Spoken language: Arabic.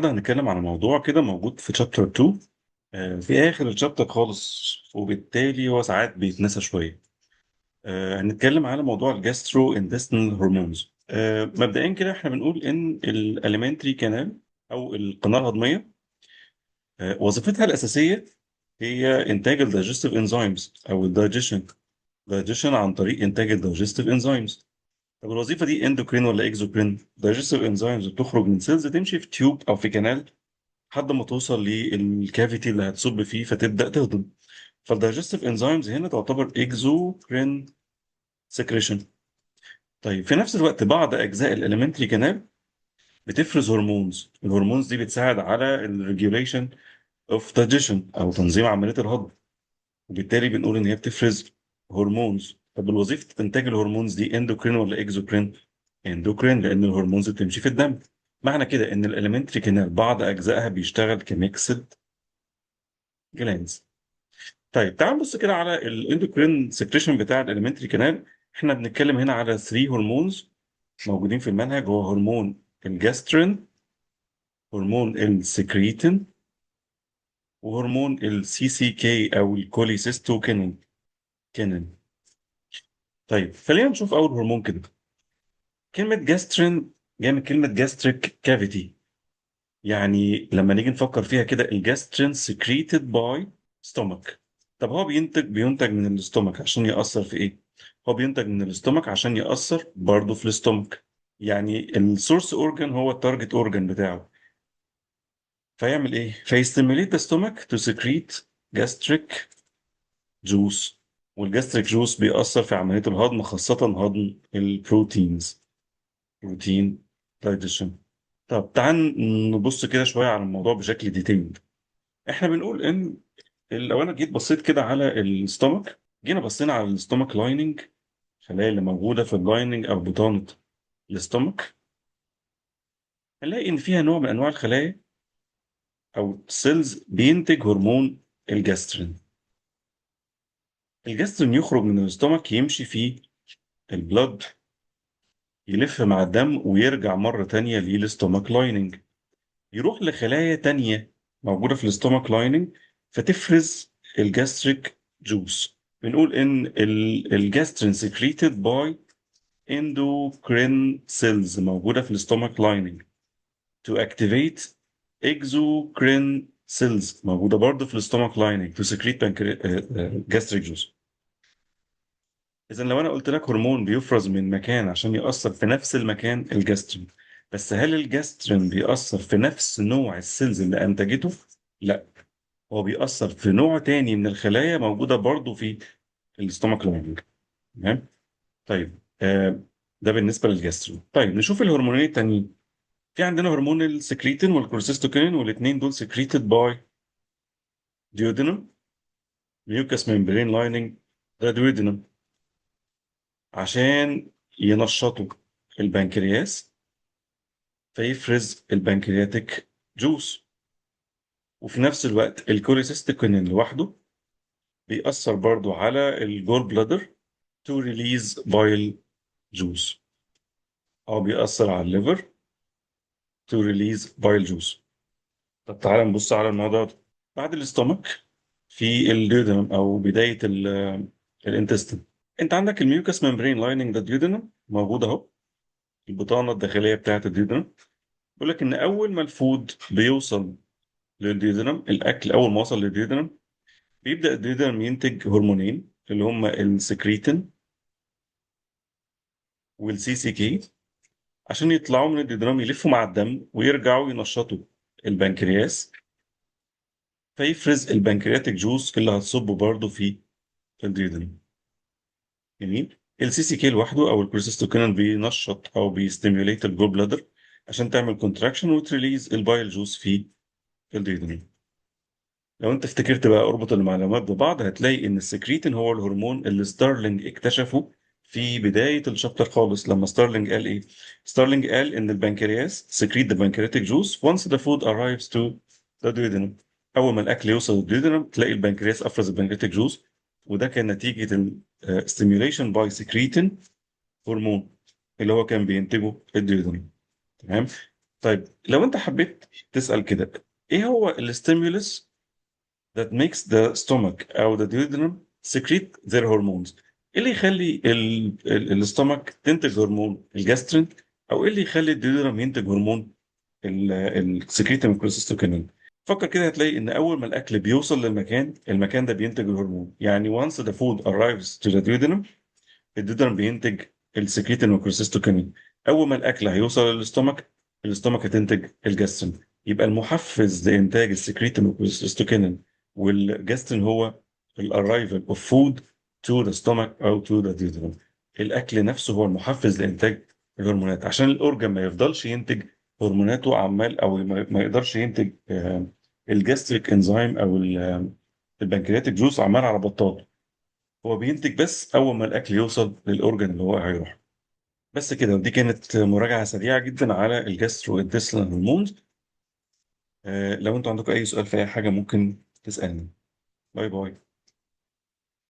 النهارده هنتكلم عن موضوع كده موجود في شابتر 2. في آخر الشابتر خالص، وبالتالي هو ساعات بيتنسى شوية. هنتكلم على موضوع الجاسترو انتستينال هرمونز. مبدئيا كده احنا بنقول ان الاليمنتري كانال او القناة الهضمية، وظيفتها الأساسية هي إنتاج الدايجستيف انزيمز أو الدايجيشن عن طريق إنتاج الدايجستيف انزيمز. طب الوظيفة دي اندوكرين ولا اكزوكرين؟ دايجستيف انزيمز بتخرج من سيلز تمشي في تيوب أو في كانال لحد ما توصل للكافيتي اللي هتصب فيه فتبدا تهضم. فالدايجستيف انزيمز هنا تعتبر اكزوكرين سكريشن. طيب في نفس الوقت بعض اجزاء الاليمنتري كانال بتفرز هرمونز. الهرمونز دي بتساعد على الريجوليشن اوف دايجيشن او تنظيم عمليه الهضم، وبالتالي بنقول ان هي بتفرز هرمونز. طب الوظيفه انتاج الهرمونز دي اندوكرين ولا اكزوكرين؟ اندوكرين، لان الهرمونز بتمشي في الدم. معنى كده ان الاليمنتري كانال بعض اجزائها بيشتغل كميكسد جلاندز. طيب تعال نبص كده على الاندوكرين سكريشن بتاع الاليمنتري كانال. احنا بنتكلم هنا على 3 هرمونز موجودين في المنهج. هو هرمون الجاسترين، هرمون السكريتين، وهرمون السي سي كي او الكوليسيستوكينين. كينين. طيب خلينا نشوف اول هرمون كده. كلمة جاسترين جاية من كلمة جاستريك كافيتي. يعني لما نيجي نفكر فيها كده، الجاسترين سكريتد باي ستومك. طب هو بينتج من الاستومك عشان يأثر في ايه؟ هو بينتج من الاستومك عشان يأثر برضه في الاستومك. يعني السورس اورجان هو التارجت اورجان بتاعه. فيعمل ايه؟ فيستيميليت ذا ستومك تو سكريت جاستريك جوس. والجاستريك جوس بيأثر في عملية الهضم، خاصة هضم البروتينز. بروتين دايجيشن. طب تعال نبص كده شوية على الموضوع بشكل ديتيلد. احنا بنقول ان لو انا جيت بصيت كده على الستومك، جينا بصينا على الستومك لايننج، الخلايا اللي موجوده في اللايننج او بطانه الستومك، هنلاقي ان فيها نوع من انواع الخلايا او سيلز بينتج هرمون الجاسترين. الجاسترين يخرج من الستومك يمشي في البلد، يلف مع الدم ويرجع مره تانية للستومك لايننج، يروح لخلايا تانية موجوده في الستومك لايننج فتفرز الجاستريك جوس. بنقول ان الجاسترين سكريتد باي endocrine cells موجودة في الستومك لايننج to activate exocrine cells موجودة برضه في الستومك لايننج to secrete gastric juice. إذا لو أنا قلت لك هرمون بيفرز من مكان عشان يأثر في نفس المكان، الجاسترين، بس هل الجاسترين بيأثر في نفس نوع السيلز اللي أنتجته؟ لا، هو بيأثر في نوع تاني من الخلايا موجودة برضه في الستومك لايننج. تمام؟ طيب ده بالنسبة للجاسترين. طيب نشوف الهرمونين التانيين. في عندنا هرمون السكريتين والكورتيستوكينين، والاثنين دول سكريتد باي ديودينم ميوكاس ممبرين لايننج. ده ديودينم عشان ينشطوا البنكرياس فيفرز البنكرياتيك جوس. وفي نفس الوقت الكورتيستوكينين لوحده بيأثر برضو على الجول بلادر تو ريليز بايل جوس، او بيأثر على الليفر تو ريليز بايل جوس. طب تعالى نبص على الموضوع ده. بعد الاستومك في الديودنم او بدايه الانتستين، انت عندك الميوكس ممبرين لايننج ذا ديودنم موجود اهو، البطانه الداخليه بتاعه الديودنم. بيقول لك ان اول ما الفود بيوصل للديودنم، الاكل اول ما وصل للديودنم بيبدا الديودنم ينتج هرمونين اللي هم السكريتين والسي سي كي، عشان يطلعوا من الديودنم يلفوا مع الدم ويرجعوا ينشطوا البنكرياس فيفرز البنكرياتيك جوس اللي هتصبه برضه في الديودنم. جميل. السي سي كي لوحده او البروستاجلاندين بينشط او بيستيميوليت الجول بلادر عشان تعمل كونتراكشن وتريليز البايل جوز في الديودنم. لو انت افتكرت بقى اربط المعلومات ببعض هتلاقي ان السكريتين هو الهرمون اللي ستارلينج اكتشفه في بداية الشابتر خالص. لما ستارلينج قال ايه؟ ستارلينج قال ان البنكرياس secrete the pancreatic juice once the food arrives to the duodenum. اول ما الاكل يوصل للديودنم تلاقي البنكرياس افرز البنكرياتيك جوز، وده كان نتيجة stimulation by secretin هرمون اللي هو كان بينتجه الديودنم. تمام. طيب لو انت حبيت تسأل كده، ايه هو الستيمولس that makes the stomach او the duodenum secrete their hormones؟ ايه اللي يخلي الاستومك تنتج هرمون الجاسترين، او ايه اللي يخلي الديودرم ينتج هرمون السكريتين والكوليسيستوكينين؟ فكر كده هتلاقي ان اول ما الاكل بيوصل للمكان، المكان ده بينتج الهرمون. يعني once the food arrives to the duodenum، الديودرم بينتج السكريتين والكوليسيستوكينين. اول ما الاكل هيوصل للاستومك، الاستومك هتنتج الجاسترين. يبقى المحفز لانتاج السكريتين والكوليسيستوكينين والجاسترين هو الاررايفل اوف فود تو ذا ستومك او تو ذا duodenum. الاكل نفسه هو المحفز لانتاج الهرمونات، عشان الاورجان ما يفضلش ينتج هرموناته عمال، او ما يقدرش ينتج الجاستريك انزيم او البنكرياتيك جوز عمال على بطال. هو بينتج بس اول ما الاكل يوصل للاورجن اللي هو هيروح. بس كده، ودي كانت مراجعه سريعه جدا على الجاسترو انتستينال هرمونز. لو انتوا عندكم اي سؤال في اي حاجه ممكن تسالني. باي باي.